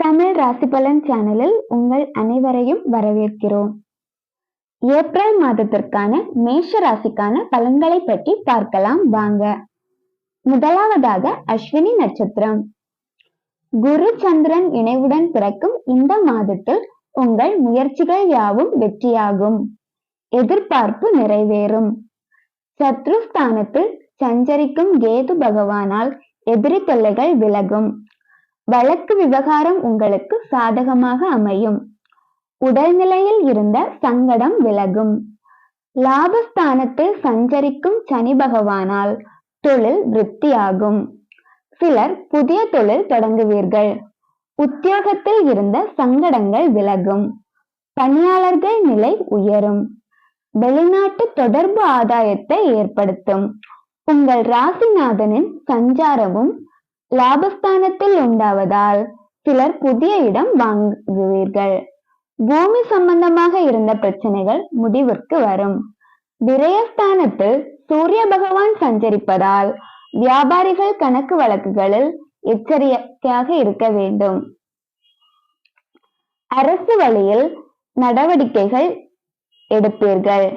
தமிழ் ராசி பலன் சேனலில் உங்கள் அனைவரையும் வரவேற்கிறோம். ஏப்ரல் மாதத்திற்கான மேஷ ராசிக்கான பலன்களை பற்றி பார்க்கலாம் வாங்க. முதலாவதாக அஸ்வினி நட்சத்திரம். குரு சந்திரன் இணைவுடன் பிறக்கும் இந்த மாதத்தில் உங்கள் முயற்சிகள் யாவும் வெற்றியாகும். எதிர்பார்ப்பு நிறைவேறும். சத்ருஸ்தானத்தில் சஞ்சரிக்கும் கேது பகவானால் எதிரி தொல்லைகள் விலகும். வழக்கு விவகாரம் உங்களுக்கு சாதகமாக அமையும். உடல்நிலையில் இருந்த சங்கடம் விலகும். லாபஸ்தானத்தில் சஞ்சரிக்கும் சனி பகவானால் தொழில் விருத்தியாகும். சிலர் புதிய தொழில் தொடங்குவீர்கள். உத்தியோகத்தில் இருந்த சங்கடங்கள் விலகும். பணியாளர்கள் நிலை உயரும். வெளிநாட்டு தொடர்பு ஆதாயத்தை ஏற்படுத்தும். உங்கள் ராசிநாதனின் சஞ்சாரமும் லாபஸ்தானத்தில் உண்டாவதால் சிலர் புதிய இடம் வாங்குவீர்கள். பூமி சம்பந்தமாக இருந்த பிரச்சனைகள் முடிவிற்கு வரும். விரயஸ்தானத்தில் சூரிய பகவான் சஞ்சரிப்பதால் வியாபாரிகள் கணக்கு வழக்குகளில் எச்சரிக்கையாக இருக்க வேண்டும். அரசு வழியில் நடவடிக்கைகள் எடுப்பீர்கள்.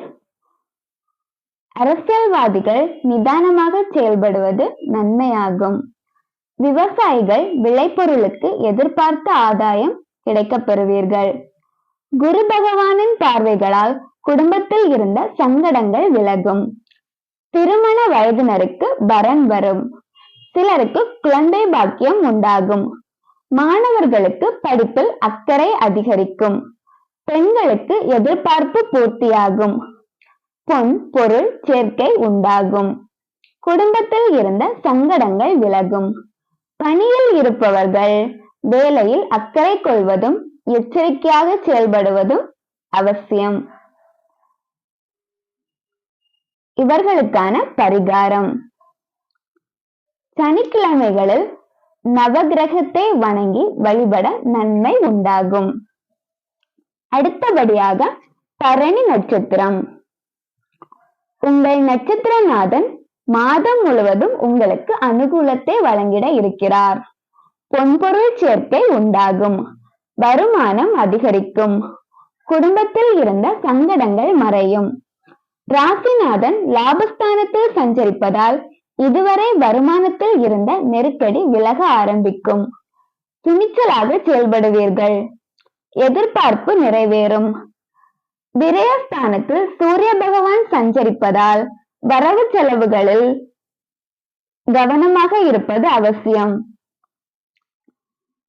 அரசியல்வாதிகள் நிதானமாக செயல்படுவது நன்மையாகும். விவசாயிகள் விளைபொருளுக்கு எதிர்பார்த்த ஆதாயம் கிடைக்கப் பெறுவீர்கள். குரு பகவானின் பார்வைகளால் குடும்பத்தில் இருந்த சங்கடங்கள் விலகும். திருமண வயதினருக்கு வரன் வரும். சிலருக்கு குழந்தை பாக்கியம் உண்டாகும். மாணவர்களுக்கு படிப்பில் அக்கறை அதிகரிக்கும். பெண்களுக்கு எதிர்பார்ப்பு பூர்த்தியாகும். பொன் பொருள் சேர்க்கை உண்டாகும். குடும்பத்தில் இருந்த சங்கடங்கள் விலகும். பணியில் இருப்பவர்கள் வேலையில் அக்கறை கொள்வதும் எச்சரிக்கையாக செயல்படுவதும் அவசியம். இவர்களுக்கான பரிகாரம்: சனிக்கிழமைகளில் நவகிரகத்தை வணங்கி வழிபட நன்மை உண்டாகும். அடுத்தபடியாக பரணி நட்சத்திரம். உங்கள் நட்சத்திரநாதன் மாதம் முழுவதும் உங்களுக்கு அனுகூலத்தை வழங்கிட இருக்கிறார். பொன்பொருள் சேர்க்கை உண்டாகும். வருமானம் அதிகரிக்கும். குடும்பத்தில் இருந்த சங்கடங்கள் மறையும். ராசிநாதன் லாபஸ்தானத்தில் சஞ்சரிப்பதால் இதுவரை வருமானத்தில் இருந்த நெருக்கடி விலக ஆரம்பிக்கும். துணிச்சலாக செயல்படுவீர்கள். எதிர்பார்ப்பு நிறைவேறும். விரயஸ்தானத்தில் சூரிய பகவான் சஞ்சரிப்பதால் வரவு செலவுகளில் கவனமாக இருப்பது அவசியம்.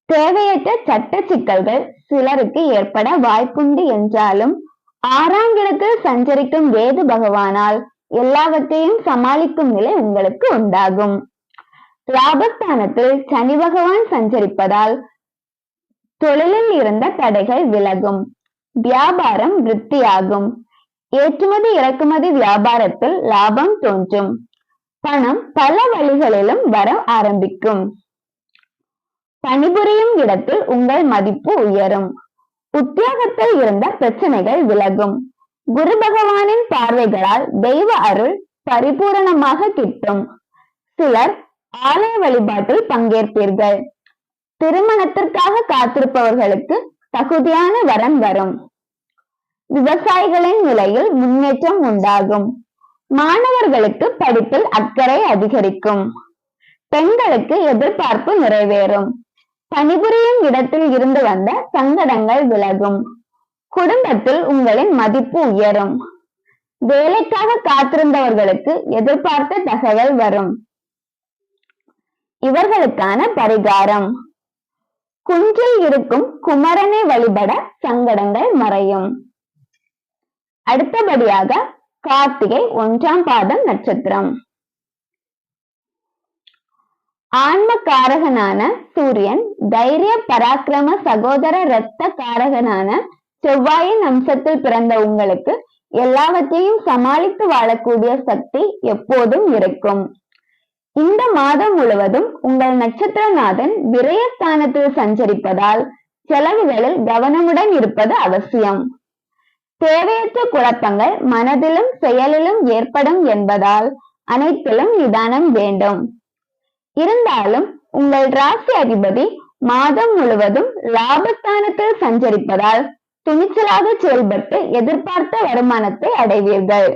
தேவையற்ற சட்ட சிக்கல்கள் சிலருக்கு ஏற்பட வாய்ப்புண்டு என்றாலும் 6ஆம் இடத்தில் சஞ்சரிக்கும் கேது பகவானால் எல்லாவற்றையும் சமாளிக்கும் நிலை உங்களுக்கு உண்டாகும். லாபஸ்தானத்தில் சனி பகவான் சஞ்சரிப்பதால் தொழிலில் இருந்த தடைகள் விலகும். வியாபாரம் விருத்தியாகும். ஏற்றுமதி இறக்குமதி வியாபாரத்தில் லாபம் தோன்றும். பணம் பல வழிகளிலும் வர ஆரம்பிக்கும். பணிபுரியும் இடத்தில் உங்கள் மதிப்பு உயரும். உத்தியோகத்தில் இருந்த பிரச்சனைகள் விலகும். குரு பகவானின் பார்வைகளால் தெய்வ அருள் பரிபூரணமாக கிட்டும். சிலர் ஆலய வழிபாட்டில் பங்கேற்பீர்கள். திருமணத்திற்காக காத்திருப்பவர்களுக்கு தகுதியான வரன் வரும். விவசாயிகளின் நிலையில் முன்னேற்றம் உண்டாகும். மாணவர்களுக்கு படிப்பில் அக்கறை அதிகரிக்கும். பெண்களுக்கு எதிர்பார்ப்பு நிறைவேறும். பணிபுரியும் இடத்தில் இருந்து வந்த சங்கடங்கள் விலகும். குடும்பத்தில் உங்களின் மதிப்பு உயரும். வேலைக்காக காத்திருந்தவர்களுக்கு எதிர்பார்த்த தகவல் வரும். இவர்களுக்கான பரிகாரம்: குன்றில் இருக்கும் குமரனை வழிபட சங்கடங்கள் மறையும். அடுத்தபடியாக கார்த்திகை 1ஆம் பாதம் நட்சத்திரம். ஆன்ம காரகனான சூரியன் தைரிய பராக்கிரம சகோதர இரத்த காரகனான செவ்வாயின் அம்சத்தில் பிறந்த உங்களுக்கு எல்லாவற்றையும் சமாளித்து வாழக்கூடிய சக்தி எப்போதும் இருக்கும். இந்த மாதம் முழுவதும் உங்கள் நட்சத்திரநாதன் விரயஸ்தானத்தில் சஞ்சரிப்பதால் செலவுகளில் கவனமுடன் இருப்பது அவசியம். தேவையற்ற குழப்பங்கள் மனதிலும் செயலிலும் ஏற்படும் என்பதால் அனைத்திலும் நிதானம் வேண்டும். இருந்தாலும் உங்கள் ராசி அதிபதி மாதம் முழுவதும் லாபஸ்தானத்தில் சஞ்சரிப்பதால் துணிச்சலாக செயல்பட்டு எதிர்பார்த்த வருமானத்தை அடைவீர்கள்.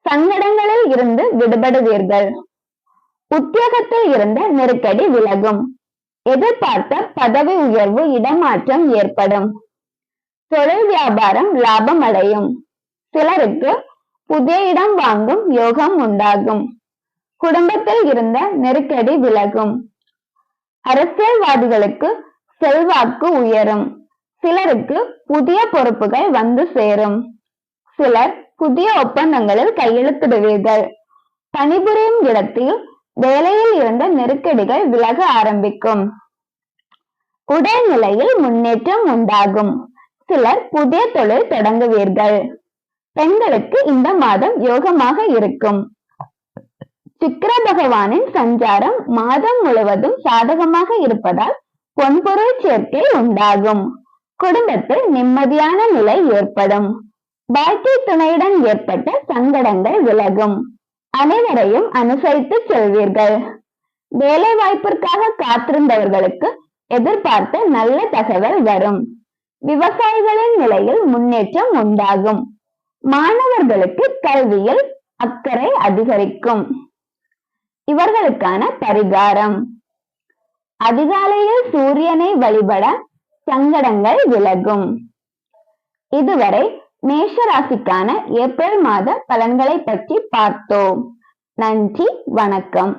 சங்கடங்களில் இருந்து விடுபடுவீர்கள். உத்தியோகத்தில் இருந்த நெருக்கடி விலகும். எதிர்பார்த்த பதவி உயர்வு, இடமாற்றம் ஏற்படும். தொழில் வியாபாரம் லாபம் அடையும். சிலருக்கு புதிய இடம் வாங்கும் யோகம் உண்டாகும். குடும்பத்தில் இருந்த நெருக்கடி விலகும். அரசியல்வாதிகளுக்கு செல்வாக்கு உயரும். சிலருக்கு புதிய பொறுப்புகள் வந்து சேரும். சிலர் புதிய ஒப்பந்தங்களில் கையெழுத்திடுவீர்கள். பணிபுரியும் இடத்தில் வேலையில் இருந்த நெருக்கடிகள் விலக ஆரம்பிக்கும். உடல்நிலையில் முன்னேற்றம் உண்டாகும். சிலர் புதிய தொழில் தொடங்குவீர்கள். பெண்களுக்கு இந்த மாதம் யோகமாக இருக்கும். சுக்கிர பகவானின் சஞ்சாரம் மாதம் முழுவதும் சாதகமாக இருப்பதால் பொன்பொருள் சேர்க்கை உண்டாகும். குடும்பத்தில் நிம்மதியான நிலை ஏற்படும். வாழ்க்கை துணையுடன் ஏற்பட்ட சங்கடங்கள் விலகும். அனைவரையும் அனுசரித்து செல்வீர்கள். வேலை வாய்ப்பிற்காக காத்திருந்தவர்களுக்கு எதிர்பார்த்த நல்ல தகவல் வரும். விவசாயிகளின் நிலையில் முன்னேற்றம் உண்டாகும். மாணவர்களுக்கு கல்வியில் அக்கறை அதிகரிக்கும். இவர்களுக்கான பரிகாரம்: அதிகாலையில் சூரியனை வழிபட சங்கடங்கள் விலகும். இதுவரை மேஷ ராசிக்கான ஏப்ரல் மாத பலன்களை பற்றி பார்த்தோம். நன்றி, வணக்கம்.